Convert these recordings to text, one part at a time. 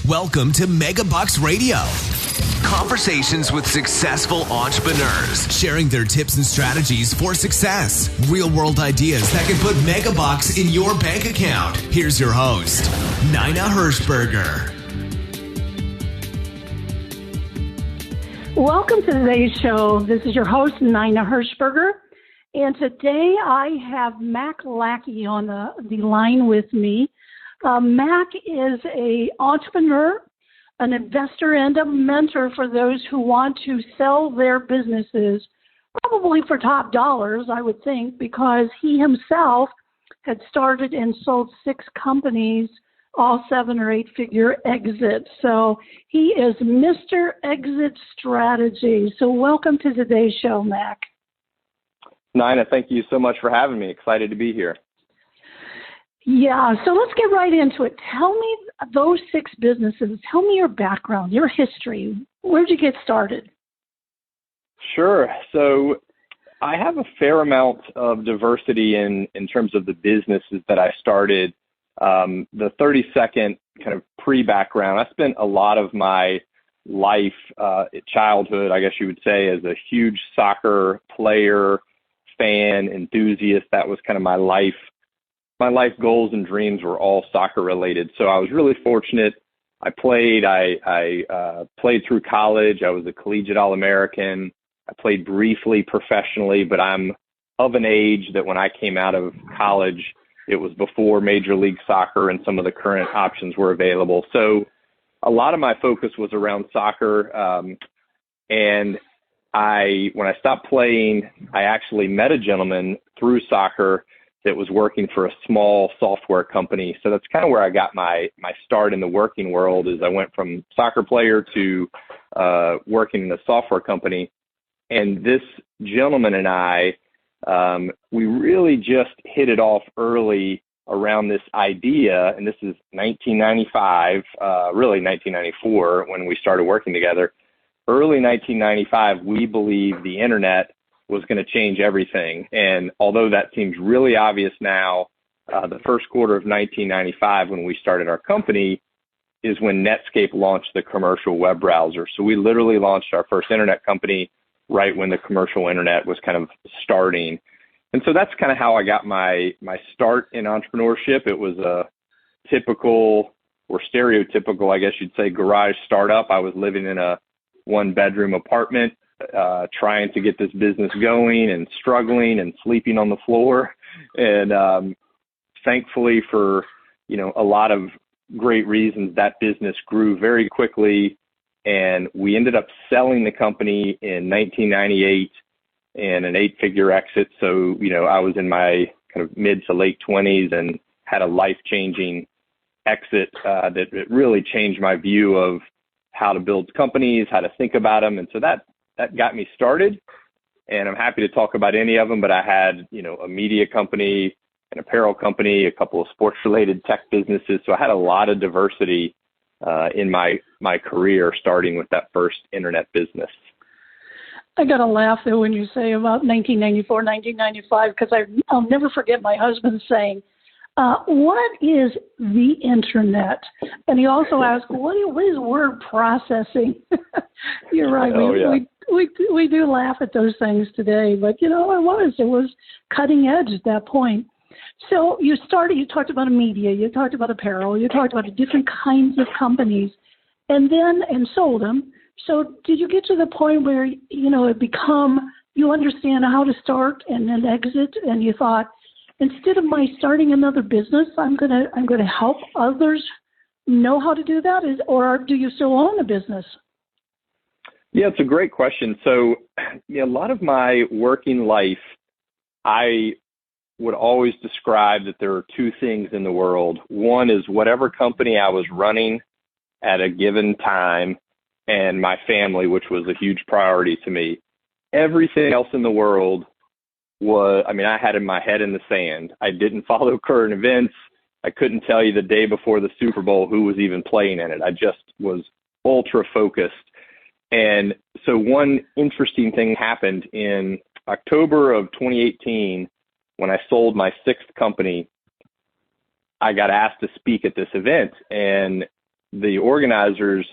Welcome to Megabucks Radio. Conversations with successful entrepreneurs, sharing their tips and strategies for success. Real world ideas that can put megabucks in your bank account. Here's your host, Nina Hershberger. Welcome to today's show. This is your host, Nina Hershberger. And today I have Mac Lackey on the line with me. Mac is an entrepreneur, an investor, and a mentor for those who want to sell their businesses, probably for top dollars, I would think, because he himself had started and sold 6 companies, all 7 or 8 figure exits. So he is Mr. Exit Strategy. So welcome to today's show, Mac. Nina, thank you so much for having me. Excited to be here. Yeah, so let's get right into it. Tell me those 6 businesses. Tell me your background, your history. Where'd you get started? Sure. So I have a fair amount of diversity in terms of the businesses that I started. The 30-second kind of pre-background, I spent a lot of my life, childhood, I guess you would say, as a huge soccer player, fan, enthusiast. That was kind of my life. My life goals and dreams were all soccer related. So I was really fortunate. I played through college. I was a collegiate All-American. I played briefly professionally, but I'm of an age that when I came out of college, it was before Major League Soccer and some of the current options were available. So a lot of my focus was around soccer. And when I stopped playing, I actually met a gentleman through soccer that was working for a small software company. So that's kind of where I got my start in the working world. Is I went from soccer player to working in a software company. And this gentleman and I, we really just hit it off early around this idea. And this is 1995, really 1994 when we started working together. Early 1995, we believed the internet was going to change everything. And although that seems really obvious now, the first quarter of 1995, when we started our company, is when Netscape launched the commercial web browser. So we literally launched our first internet company right when the commercial internet was kind of starting. And so that's kind of how I got my start in entrepreneurship. It was a typical or stereotypical, I guess you'd say, garage startup. I was living in a 1-bedroom apartment, trying to get this business going and struggling and sleeping on the floor. And thankfully for, a lot of great reasons, that business grew very quickly. And we ended up selling the company in 1998 in an 8-figure exit. So, I was in my kind of mid to late 20s and had a life-changing exit that really changed my view of how to build companies, how to think about them. And so that got me started, and I'm happy to talk about any of them, but I had, a media company, an apparel company, a couple of sports-related tech businesses. So I had a lot of diversity in my career, starting with that first internet business. I got to laugh, though, when you say about 1994, 1995, because I'll never forget my husband saying, what is the internet? And he also asked, what is word processing? You're right. We do laugh at those things today, but it was cutting edge at that point. So you talked about media, you talked about apparel, you talked about different kinds of companies, and sold them. So did you get to the point where, you understand how to start and then exit, and you thought, instead of my starting another business, I'm gonna help others know how to do that? Or do you still own a business? Yeah, it's a great question. So, a lot of my working life, I would always describe that there are 2 things in the world. One is whatever company I was running at a given time, and my family, which was a huge priority to me. Everything else in the world I had my head in the sand. I didn't follow current events. I couldn't tell you the day before the Super Bowl who was even playing in it. I just was ultra focused. And so one interesting thing happened in October of 2018 when I sold my 6th company. I got asked to speak at this event, and the organizers,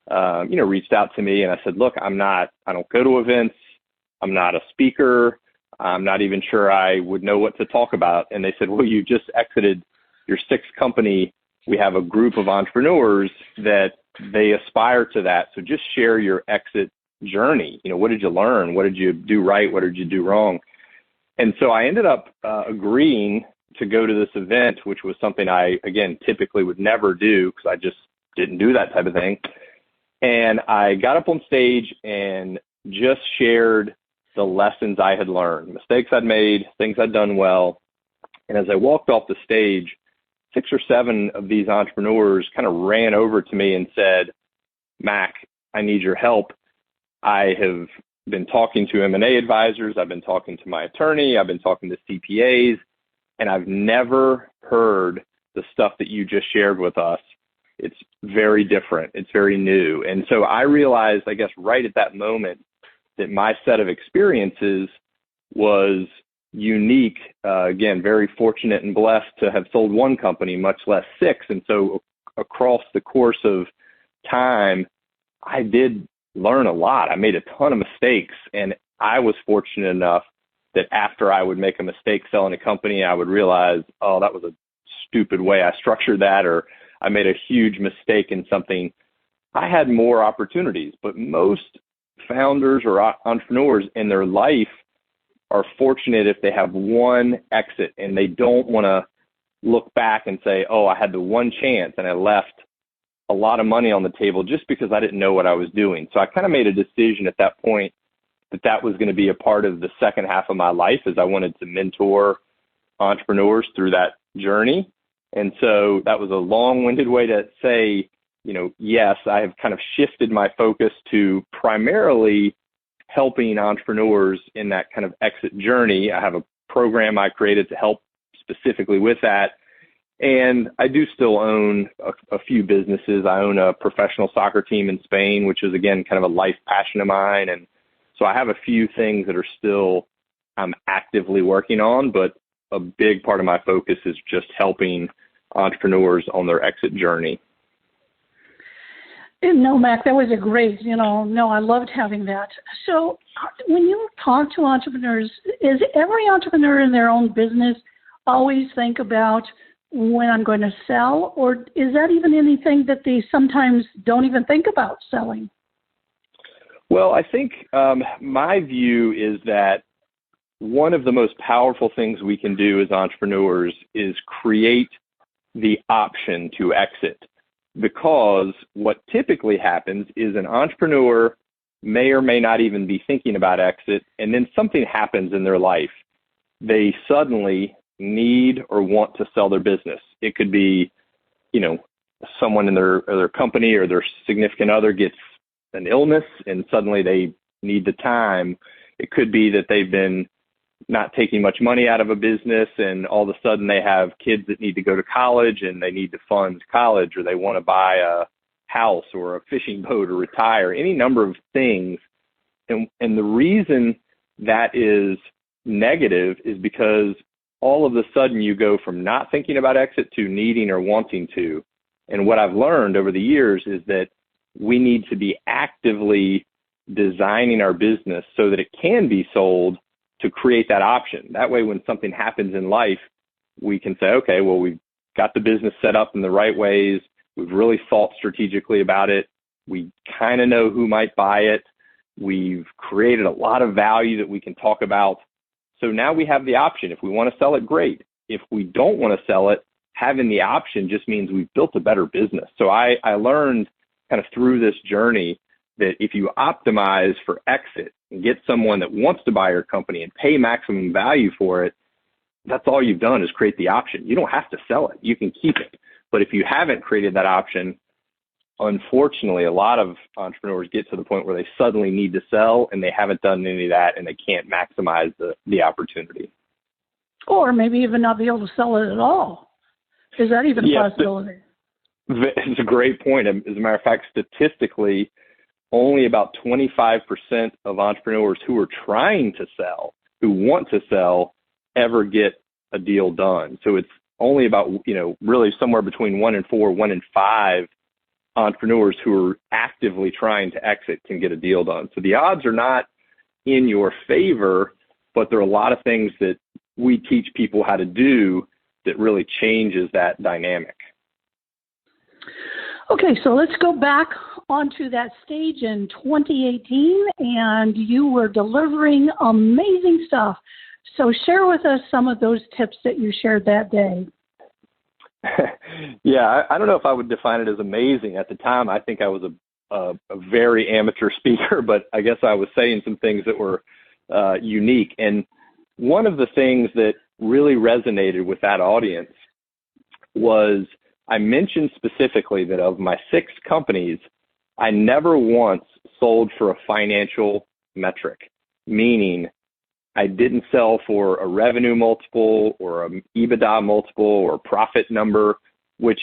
reached out to me, and I said, look, I don't go to events. I'm not a speaker. I'm not even sure I would know what to talk about. And they said, well, you just exited your sixth company. We have a group of entrepreneurs that they aspire to that. So just share your exit journey. What did you learn? What did you do right? What did you do wrong? And so I ended up agreeing to go to this event, which was something I, again, typically would never do because I just didn't do that type of thing. And I got up on stage and just shared the lessons I had learned, mistakes I'd made, things I'd done well. And as I walked off the stage, 6 or 7 of these entrepreneurs kind of ran over to me and said, Mac, I need your help. I have been talking to M&A advisors. I've been talking to my attorney. I've been talking to CPAs, and I've never heard the stuff that you just shared with us. It's very different. It's very new. And so I realized, I guess, right at that moment that my set of experiences was unique. Again, very fortunate and blessed to have sold one company, much less 6. And so across the course of time, I did learn a lot. I made a ton of mistakes, and I was fortunate enough that after I would make a mistake selling a company, I would realize, oh, that was a stupid way I structured that, or I made a huge mistake in something. I had more opportunities, but most founders or entrepreneurs in their life are fortunate if they have one exit and they don't want to look back and say, oh, I had the one chance and I left a lot of money on the table just because I didn't know what I was doing. So I kind of made a decision at that point that was going to be a part of the second half of my life, as I wanted to mentor entrepreneurs through that journey. And so that was a long-winded way to say, yes, I have kind of shifted my focus to primarily helping entrepreneurs in that kind of exit journey. I have a program I created to help specifically with that. And I do still own a few businesses. I own a professional soccer team in Spain, which is, again, kind of a life passion of mine. And so I have a few things that are still I'm actively working on, but a big part of my focus is just helping entrepreneurs on their exit journey. No, Mac, that was a great, I loved having that. So when you talk to entrepreneurs, is every entrepreneur in their own business always think about when I'm going to sell, or is that even anything that they sometimes don't even think about selling? Well, I think my view is that one of the most powerful things we can do as entrepreneurs is create the option to exit. Because what typically happens is an entrepreneur may or may not even be thinking about exit, and then something happens in their life. They suddenly need or want to sell their business. It could be, someone in their company or their significant other gets an illness and suddenly they need the time. It could be that they've been not taking much money out of a business and all of a sudden they have kids that need to go to college and they need to fund college, or they want to buy a house or a fishing boat or retire, any number of things. And the reason that is negative is because all of a sudden you go from not thinking about exit to needing or wanting to. And what I've learned over the years is that we need to be actively designing our business so that it can be sold to create that option. That way, when something happens in life, we can say, okay, well, we've got the business set up in the right ways. We've really thought strategically about it. We kind of know who might buy it. We've created a lot of value that we can talk about. So now we have the option. If we want to sell it, great. If we don't want to sell it, having the option just means we've built a better business. So I learned kind of through this journey that if you optimize for exit and get someone that wants to buy your company and pay maximum value for it, that's all you've done is create the option. You don't have to sell it. You can keep it. But if you haven't created that option, unfortunately, a lot of entrepreneurs get to the point where they suddenly need to sell and they haven't done any of that and they can't maximize the opportunity. Or maybe even not be able to sell it at all. Is that even a possibility? It's a great point. As a matter of fact, statistically, only about 25% of entrepreneurs who are trying to sell, who want to sell, ever get a deal done. So it's only about, really somewhere between 1 in 4, 1 in 5 entrepreneurs who are actively trying to exit can get a deal done. So the odds are not in your favor, but there are a lot of things that we teach people how to do that really changes that dynamic. Okay, so let's go back onto that stage in 2018, and you were delivering amazing stuff. So share with us some of those tips that you shared that day. Yeah, I don't know if I would define it as amazing. At the time, I think I was a very amateur speaker, but I guess I was saying some things that were unique. And one of the things that really resonated with that audience was I mentioned specifically that of my 6 companies, I never once sold for a financial metric, meaning I didn't sell for a revenue multiple or an EBITDA multiple or profit number, which,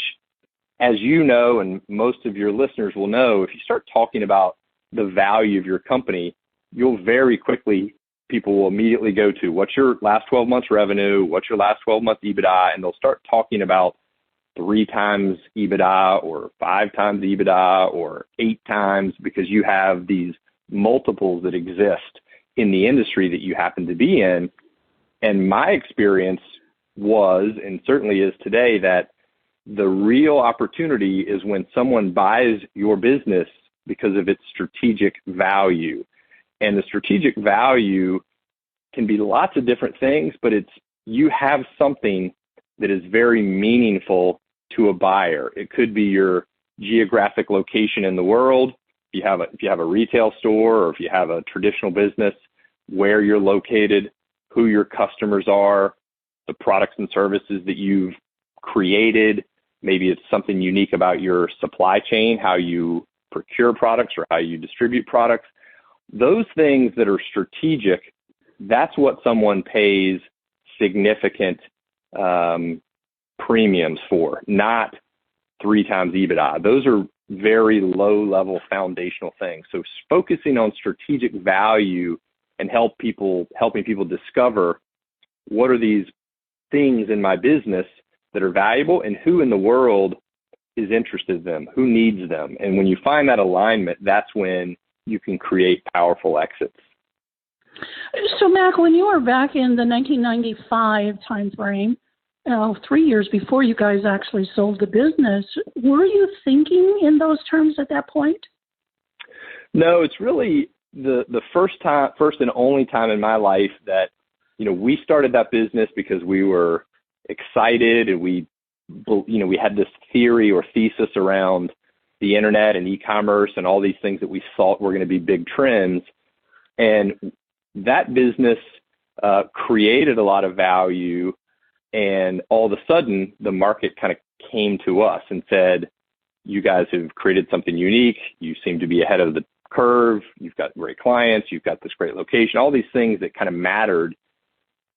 as you know, and most of your listeners will know, if you start talking about the value of your company, you'll very quickly, people will immediately go to what's your last 12 months revenue, what's your last 12 months EBITDA, and they'll start talking about 3 times EBITDA or 5 times EBITDA or 8 times, because you have these multiples that exist in the industry that you happen to be in. And my experience was, and certainly is today, that the real opportunity is when someone buys your business because of its strategic value. And the strategic value can be lots of different things, but it's you have something that is very meaningful to a buyer. It could be your geographic location in the world. If you have a retail store, or if you have a traditional business, where you're located, who your customers are, the products and services that you've created. Maybe it's something unique about your supply chain, how you procure products or how you distribute products. Those things that are strategic, that's what someone pays significant premiums for, not 3 times EBITDA. Those are very low-level foundational things. So focusing on strategic value and helping people discover what are these things in my business that are valuable and who in the world is interested in them, who needs them. And when you find that alignment, that's when you can create powerful exits. So, Mac, when you were back in the 1995 timeframe, 3 years before you guys actually sold the business, were you thinking in those terms at that point? No, it's really the first and only time in my life that, we started that business because we were excited, and we had this theory or thesis around the internet and e-commerce and all these things that we thought were going to be big trends. And that business created a lot of value. And all of a sudden, the market kind of came to us and said, you guys have created something unique. You seem to be ahead of the curve. You've got great clients. You've got this great location, all these things that kind of mattered.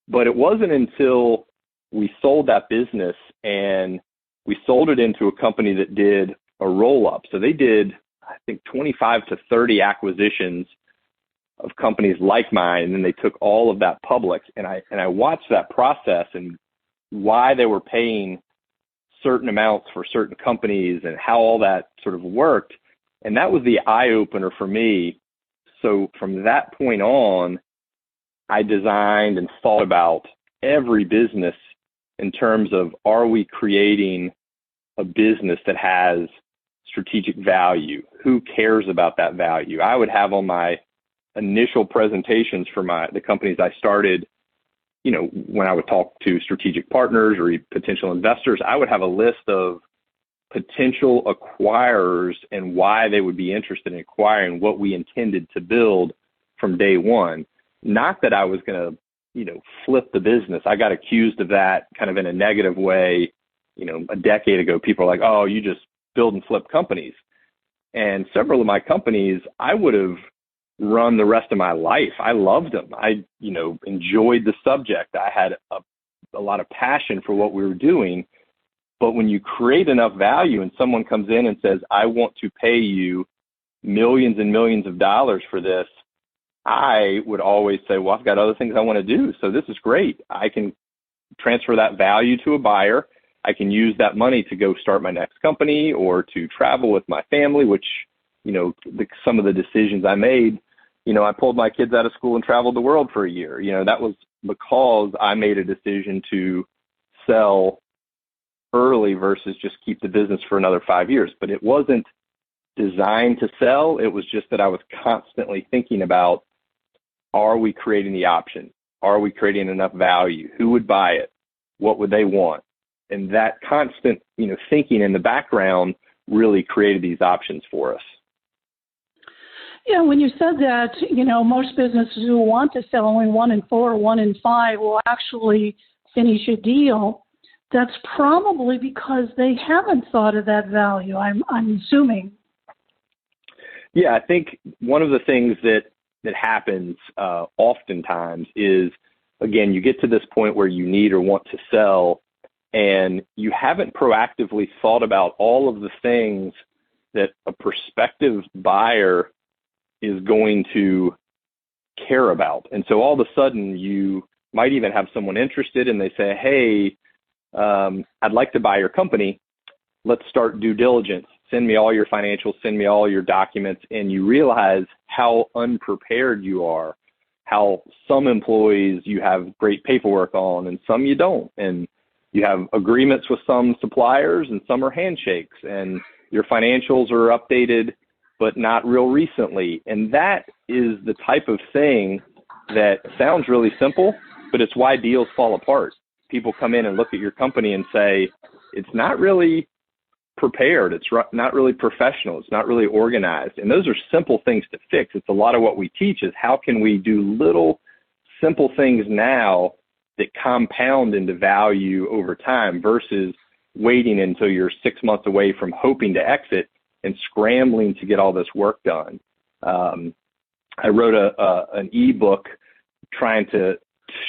But it wasn't until we sold that business, and we sold it into a company that did a roll-up. So they did, I think, 25 to 30 acquisitions of companies like mine, and then they took all of that public. And I watched that process and why they were paying certain amounts for certain companies and how all that sort of worked. And that was the eye-opener for me. So from that point on, I designed and thought about every business in terms of, are we creating a business that has strategic value? Who cares about that value? I would have on my initial presentations for the companies I started, when I would talk to strategic partners or potential investors, I would have a list of potential acquirers and why they would be interested in acquiring what we intended to build from day one. Not that I was going to, flip the business. I got accused of that kind of in a negative way. A decade ago, people are like, oh, you just build and flip companies. And several of my companies, I would have run the rest of my life. I loved them. I, enjoyed the subject. I had a lot of passion for what we were doing. But when you create enough value and someone comes in and says, I want to pay you millions and millions of dollars for this, I would always say, well, I've got other things I want to do. So this is great. I can transfer that value to a buyer. I can use that money to go start my next company or to travel with my family, which, some of the decisions I made, I pulled my kids out of school and traveled the world for a year. That was because I made a decision to sell early versus just keep the business for another 5 years. But it wasn't designed to sell. It was just that I was constantly thinking about, are we creating the option? Are we creating enough value? Who would buy it? What would they want? And that constant, thinking in the background really created these options for us. Yeah, when you said that, most businesses who want to sell, only 1 in 4, 1 in 5 will actually finish a deal. That's probably because they haven't thought of that value, I'm assuming. Yeah, I think one of the things that happens oftentimes is, again, you get to this point where you need or want to sell, and you haven't proactively thought about all of the things that a prospective buyer is going to care about. And so all of a sudden you might even have someone interested and they say, hey, I'd like to buy your company. Let's start due diligence. Send me all your financials, send me all your documents. And you realize how unprepared you are, how some employees you have great paperwork on and some you don't. And you have agreements with some suppliers and some are handshakes, and your financials are updated but not real recently. And that is the type of thing that sounds really simple, but it's why deals fall apart. People come in and look at your company and say, it's not really prepared. It's not really professional. It's not really organized. And those are simple things to fix. It's a lot of what we teach is how can we do little simple things now that compound into value over time versus waiting until you're 6 months away from hoping to exit and scrambling to get all this work done. I wrote an ebook trying to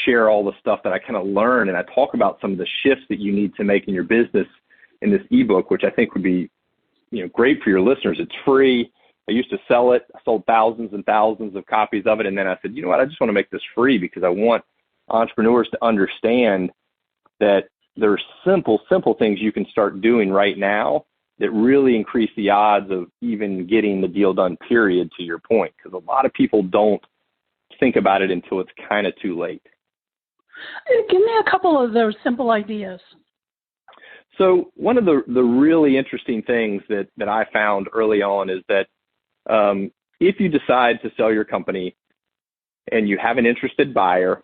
share all the stuff that I kind of learned, and I talk about some of the shifts that you need to make in your business in this ebook, which I think would be great for your listeners. It's free. I used to sell it. I sold thousands and thousands of copies of it, and then I said, you know what, I just want to make this free because I want entrepreneurs to understand that there's simple things you can start doing right now that really increase the odds of even getting the deal done, period, to your point, because a lot of people don't think about it until it's kind of too late. Give me a couple of those simple ideas. So one of the really interesting things that I found early on is that if you decide to sell your company and you have an interested buyer,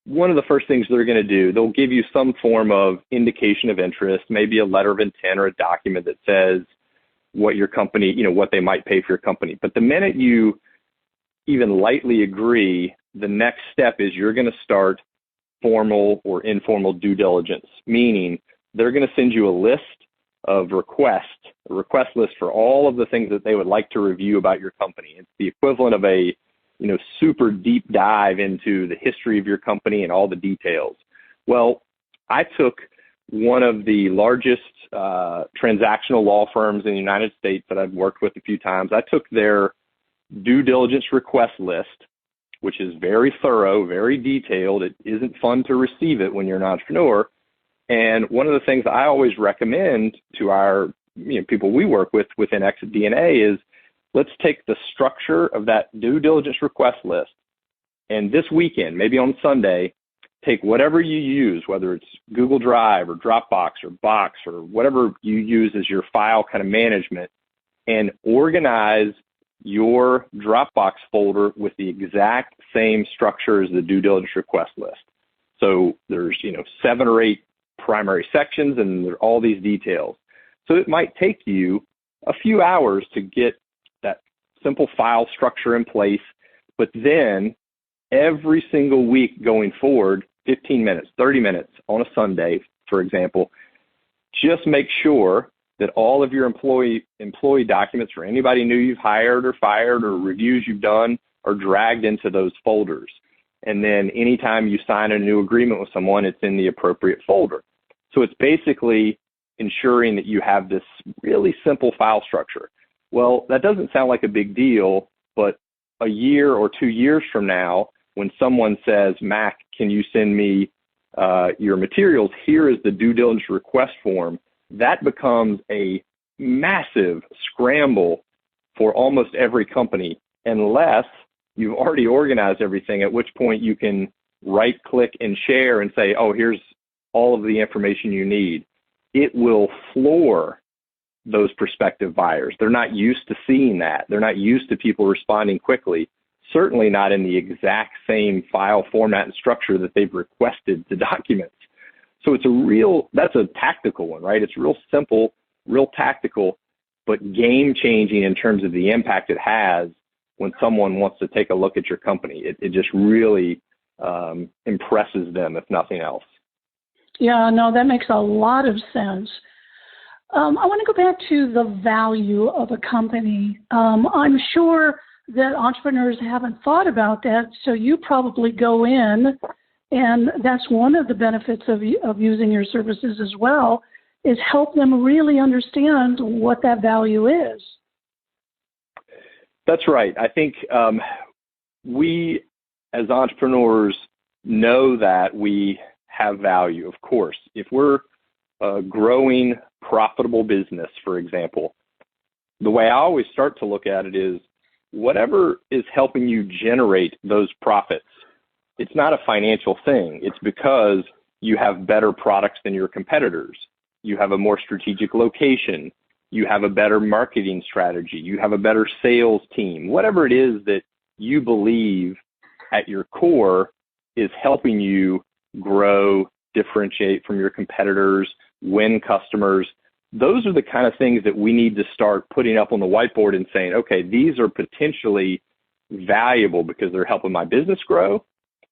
one of the first things they're going to do, they'll give you some form of indication of interest, maybe a letter of intent or a document that says what your company, what they might pay for your company. But the minute you even lightly agree, the next step is you're going to start formal or informal due diligence, meaning they're going to send you a list of request list for all of the things that they would like to review about your company. It's the equivalent of a super deep dive into the history of your company and all the details. Well, I took one of the largest transactional law firms in the United States that I've worked with a few times. I took their due diligence request list, which is very thorough, very detailed. It isn't fun to receive it when you're an entrepreneur. And one of the things I always recommend to our people we work with within Exit DNA is, let's take the structure of that due diligence request list, and this weekend, maybe on Sunday, take whatever you use, whether it's Google Drive or Dropbox or Box or whatever you use as your file kind of management, and organize your Dropbox folder with the exact same structure as the due diligence request list. So there's 7 or 8 primary sections, and there are all these details. So it might take you a few hours to get that simple file structure in place, but then every single week going forward, 15 minutes, 30 minutes on a Sunday, for example, just make sure that all of your employee documents for anybody new you've hired or fired or reviews you've done are dragged into those folders. And then anytime you sign a new agreement with someone, it's in the appropriate folder. So it's basically ensuring that you have this really simple file structure. Well, that doesn't sound like a big deal, but a year or 2 years from now, when someone says, Mac, can you send me your materials. Here is the due diligence request form. That becomes a massive scramble for almost every company, unless you've already organized everything, at which point you can right click and share and say, oh, here's all of the information you need. It will floor those prospective buyers. They're not used to seeing that. They're not used to people responding quickly, certainly not in the exact same file format and structure that they've requested the documents. So that's a tactical one, right? It's real simple, real tactical, but game changing in terms of the impact it has when someone wants to take a look at your company. It just really impresses them, if nothing else. Yeah, no, that makes a lot of sense. I want to go back to the value of a company. I'm sure that entrepreneurs haven't thought about that, so you probably go in, and that's one of the benefits of using your services as well, is help them really understand what that value is. That's right. I think we as entrepreneurs know that we have value, of course. If we're a growing, profitable business, for example, the way I always start to look at it is whatever is helping you generate those profits, it's not a financial thing. It's because you have better products than your competitors. You have a more strategic location. You have a better marketing strategy. You have a better sales team. Whatever it is that you believe at your core is helping you grow, differentiate from your competitors, win customers. Those are the kind of things that we need to start putting up on the whiteboard and saying, okay, these are potentially valuable because they're helping my business grow,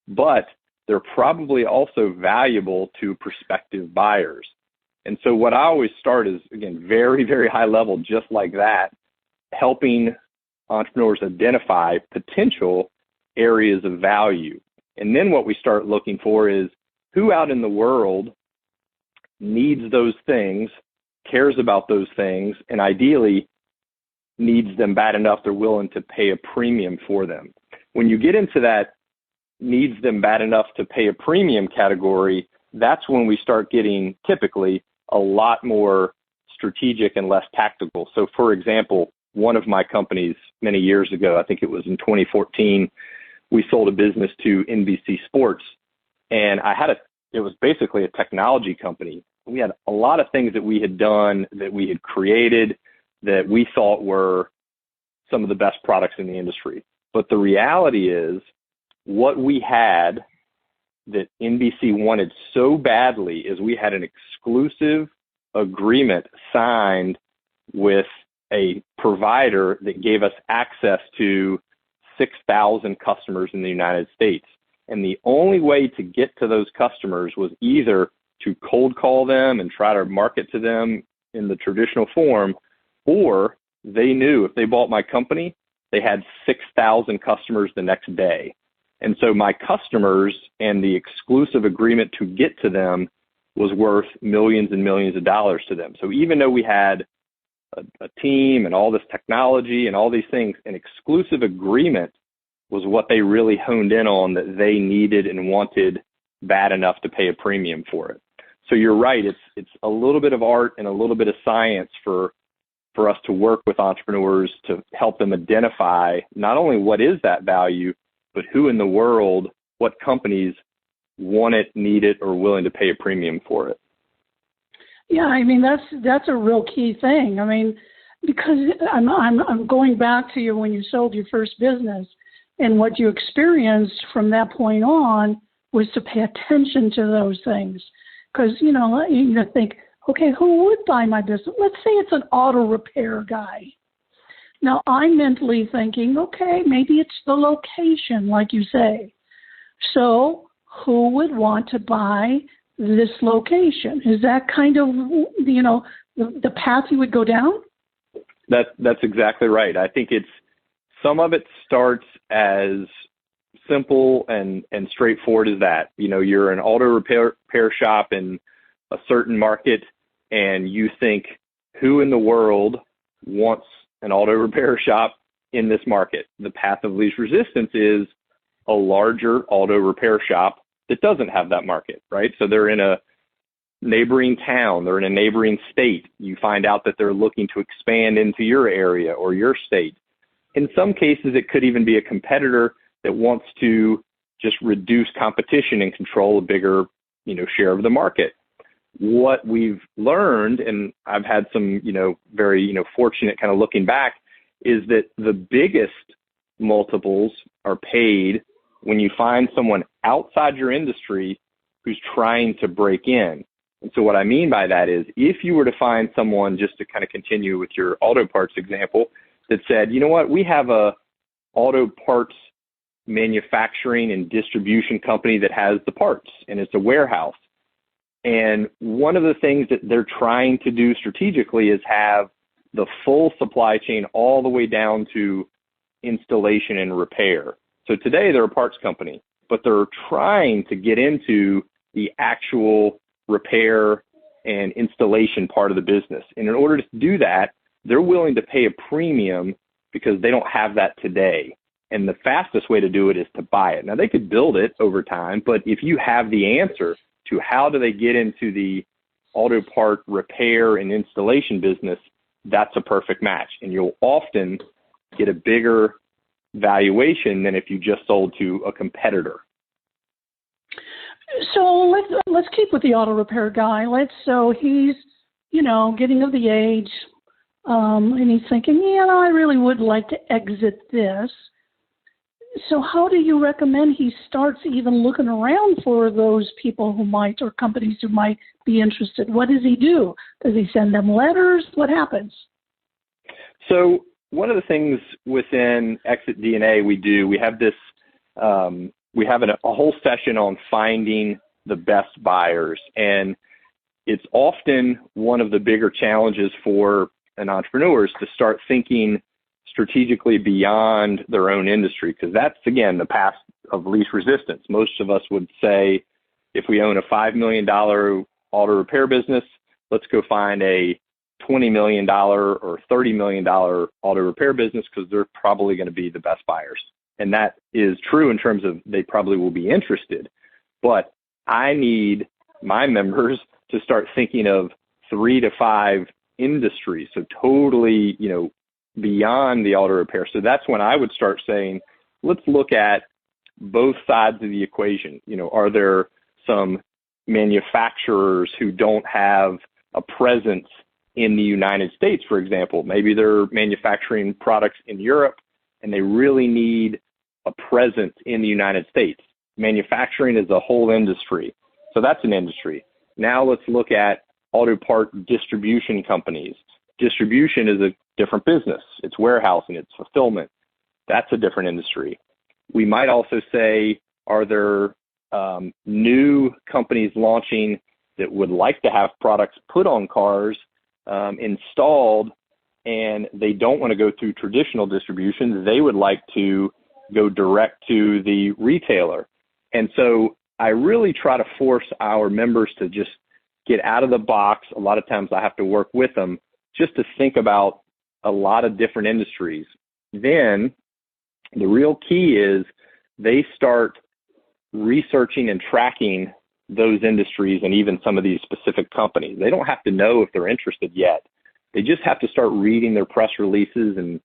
but they're probably also valuable to prospective buyers. And so what I always start is, again, very, very high level, just like that, helping entrepreneurs identify potential areas of value. And then what we start looking for is who out in the world needs those things, cares about those things, and ideally needs them bad enough they're willing to pay a premium for them. When you get into that needs them bad enough to pay a premium category, that's when we start getting typically a lot more strategic and less tactical. So for example, one of my companies many years ago, I think it was in 2014, we sold a business to NBC Sports, and it was basically a technology company. We had a lot of things that we had done, that we had created, that we thought were some of the best products in the industry. But the reality is what we had that NBC wanted so badly is we had an exclusive agreement signed with a provider that gave us access to 6,000 customers in the United States. And the only way to get to those customers was either to cold call them and try to market to them in the traditional form, or they knew if they bought my company, they had 6,000 customers the next day. And so my customers and the exclusive agreement to get to them was worth millions and millions of dollars to them. So even though we had a team and all this technology and all these things, an exclusive agreement was what they really honed in on, that they needed and wanted bad enough to pay a premium for it. So you're right. It's a little bit of art and a little bit of science for us to work with entrepreneurs to help them identify not only what is that value, but who in the world, what companies want it, need it, or willing to pay a premium for it. Yeah, I mean, that's a real key thing. I mean, because I'm going back to you when you sold your first business, and what you experienced from that point on was to pay attention to those things. Because, you think, okay, who would buy my business? Let's say it's an auto repair guy. Now, I'm mentally thinking, okay, maybe it's the location, like you say. So who would want to buy this location? Is that kind of, the path you would go down? That's exactly right. I think some of it starts as simple and straightforward as that. You're an auto repair shop in a certain market, and you think, who in the world wants an auto repair shop in this market? The path of least resistance is a larger auto repair shop that doesn't have that market, right? So they're in a neighboring town, they're in a neighboring state. You find out that they're looking to expand into your area or your state. In some cases, it could even be a competitor that wants to just reduce competition and control a bigger, share of the market. What we've learned, and I've had some, very, fortunate kind of looking back, is that the biggest multiples are paid when you find someone outside your industry who's trying to break in. And so what I mean by that is, if you were to find someone, just to kind of continue with your auto parts example, that said, you know what, we have a auto parts manufacturing and distribution company that has the parts, and it's a warehouse. And one of the things that they're trying to do strategically is have the full supply chain all the way down to installation and repair. So today they're a parts company, but they're trying to get into the actual repair and installation part of the business. And in order to do that, they're willing to pay a premium because they don't have that today. And the fastest way to do it is to buy it. Now, they could build it over time, but if you have the answer to how do they get into the auto part repair and installation business, that's a perfect match. And you'll often get a bigger valuation than if you just sold to a competitor. So let's keep with the auto repair guy. So he's, getting of the age, and he's thinking, I really would like to exit this. So how do you recommend he starts even looking around for those people who might, or companies who might be interested? What does he do? Does he send them letters? What happens? So one of the things within Exit DNA we have this, we have a whole session on finding the best buyers. And it's often one of the bigger challenges for an entrepreneur is to start thinking strategically beyond their own industry, because that's, again, the path of least resistance. Most of us would say, if we own a $5 million auto repair business, let's go find a $20 million or $30 million auto repair business, because they're probably going to be the best buyers. And that is true in terms of they probably will be interested. But I need my members to start thinking of 3 to 5 industries, so totally, beyond the auto repair. So that's when I would start saying, let's look at both sides of the equation. Are there some manufacturers who don't have a presence in the United States, for example? Maybe they're manufacturing products in Europe and they really need a presence in the United States. Manufacturing is a whole industry. So that's an industry. Now let's look at auto part distribution companies. Distribution is a different business. It's warehousing, it's fulfillment. That's a different industry. We might also say, are there new companies launching that would like to have products put on cars, installed, and they don't want to go through traditional distribution. They would like to go direct to the retailer. And so I really try to force our members to just get out of the box. A lot of times I have to work with them just to think about a lot of different industries. Then the real key is they start researching and tracking those industries and even some of these specific companies. They don't have to know if they're interested yet. They just have to start reading their press releases and,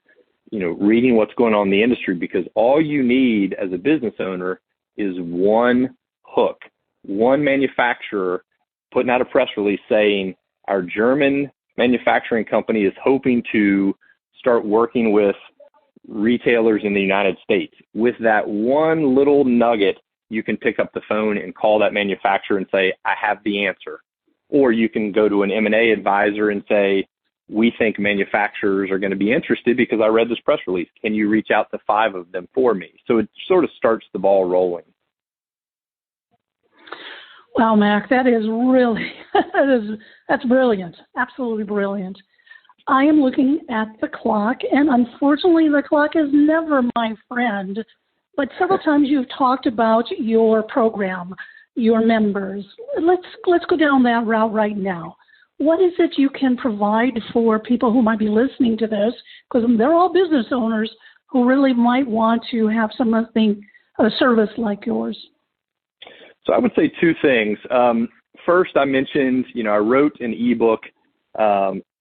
reading what's going on in the industry, because all you need as a business owner is one hook, one manufacturer putting out a press release saying, our German manufacturing company is hoping to start working with retailers in the United States. With that one little nugget, you can pick up the phone and call that manufacturer and say, I have the answer. Or you can go to an M&A advisor and say, we think manufacturers are going to be interested because I read this press release. Can you reach out to 5 of them for me? So it sort of starts the ball rolling. Wow, Mac, that is really, that's brilliant. Absolutely brilliant. I am looking at the clock, and unfortunately the clock is never my friend, but several times you've talked about your program, your members. Let's go down that route right now. What is it you can provide for people who might be listening to this? Because they're all business owners who really might want to have a service like yours. So I would say two things. First, I mentioned, I wrote an ebook.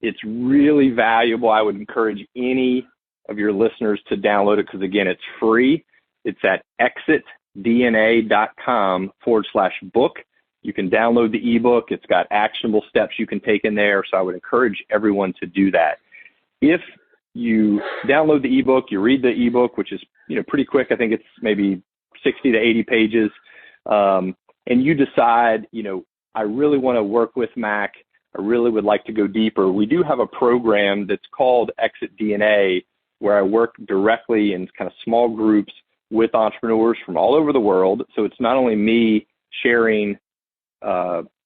It's really valuable. I would encourage any of your listeners to download it because, again, it's free. It's at exitdna.com/book. You can download the ebook. It's got actionable steps you can take in there. So I would encourage everyone to do that. If you download the ebook, you read the ebook, which is, pretty quick. I think it's maybe 60 to 80 pages. And you decide, I really want to work with Mac. I really would like to go deeper. We do have a program that's called Exit DNA, where I work directly in kind of small groups with entrepreneurs from all over the world. So it's not only me sharing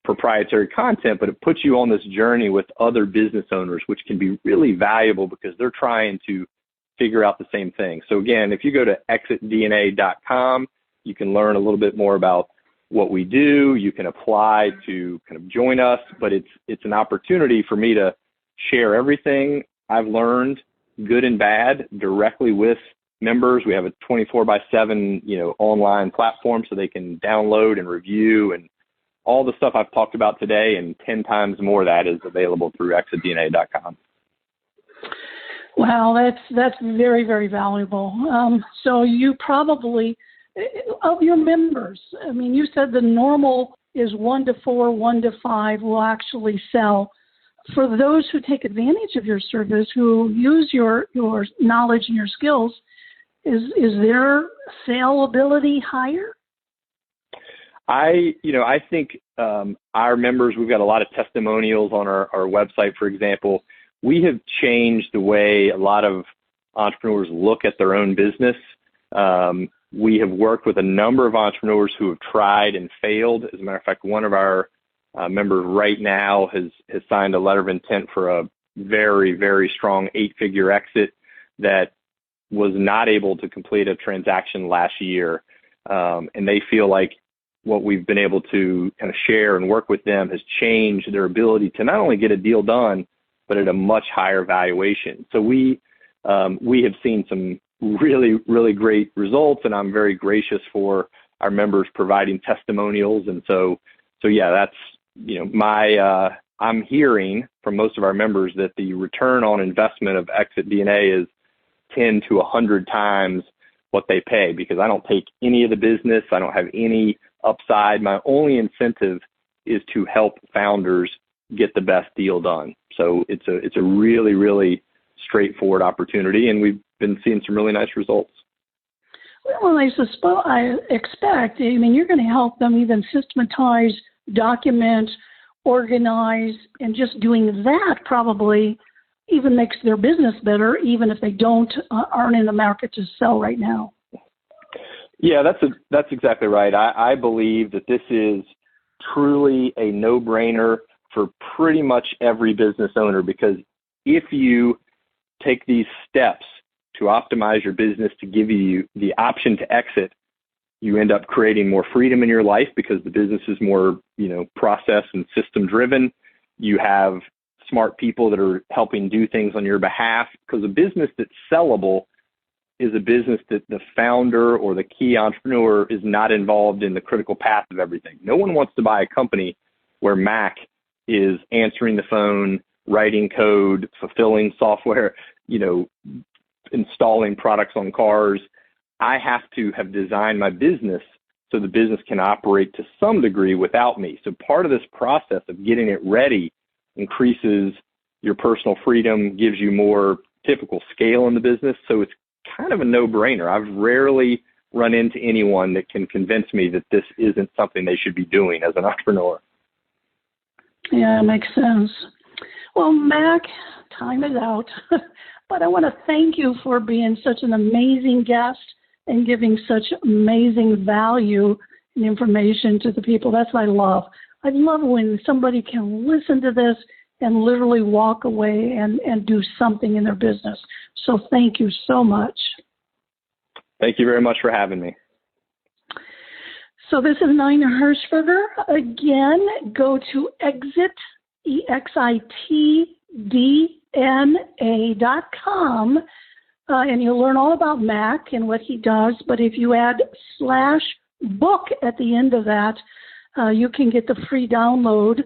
proprietary content, but it puts you on this journey with other business owners, which can be really valuable because they're trying to figure out the same thing. So again, if you go to exitdna.com, you can learn a little bit more about what we do. You can apply to kind of join us, but it's an opportunity for me to share everything I've learned, good and bad, directly with members. We have a 24/7, online platform so they can download and review, and all the stuff I've talked about today and 10 times more of that is available through exitdna.com. Wow, that's very, very valuable. So you probably, of your members, you said the normal is 1 to 4, 1 to 5 will actually sell. For those who take advantage of your service, who use your knowledge and your skills, is their saleability higher? I think our members, we've got a lot of testimonials on our website, for example. We have changed the way a lot of entrepreneurs look at their own business. We have worked with a number of entrepreneurs who have tried and failed. As a matter of fact, one of our members right now has signed a letter of intent for a very, very strong 8-figure exit that was not able to complete a transaction last year. And they feel like what we've been able to kind of share and work with them has changed their ability to not only get a deal done, but at a much higher valuation. So we have seen some really, really great results, and I'm very gracious for our members providing testimonials. And so yeah, that's, I'm hearing from most of our members that the return on investment of Exit DNA is 10 to 100 times what they pay, because I don't take any of the business. I don't have any upside. My only incentive is to help founders get the best deal done. So it's a really, really straightforward opportunity, and we've been seeing some really nice results. Well, I expect, you're going to help them even systematize, document, organize, and just doing that probably even makes their business better, even if they aren't in the market to sell right now. Yeah, that's exactly right. I believe that this is truly a no-brainer for pretty much every business owner, because if you take these steps to optimize your business to give you the option to exit, you end up creating more freedom in your life because the business is more, process and system driven. You have smart people that are helping do things on your behalf, because a business that's sellable is a business that the founder or the key entrepreneur is not involved in the critical path of everything. No one wants to buy a company where Mac is answering the phone, writing code, fulfilling software, installing products on cars. I have to have designed my business so the business can operate to some degree without me. So part of this process of getting it ready increases your personal freedom, gives you more typical scale in the business. So it's kind of a no-brainer. I've rarely run into anyone that can convince me that this isn't something they should be doing as an entrepreneur. Yeah, it makes sense. Well, Mac, time is out, but I want to thank you for being such an amazing guest and giving such amazing value and information to the people. That's what I love. I love when somebody can listen to this and literally walk away and do something in their business. So thank you so much. Thank you very much for having me. So this is Nina Hershberger. Again, go to exit, exitdna.com, and you'll learn all about Mac and what he does. But if you add book at the end of that. You can get the free download.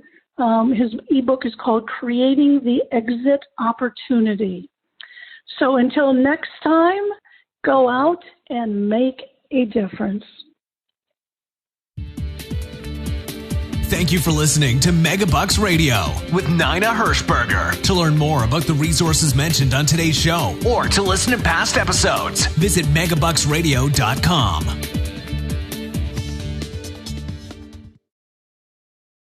His ebook is called Creating the Exit Opportunity. So until next time, go out and make a difference. Thank you for listening to Megabucks Radio with Nina Hershberger. To learn more about the resources mentioned on today's show or to listen to past episodes, visit megabucksradio.com.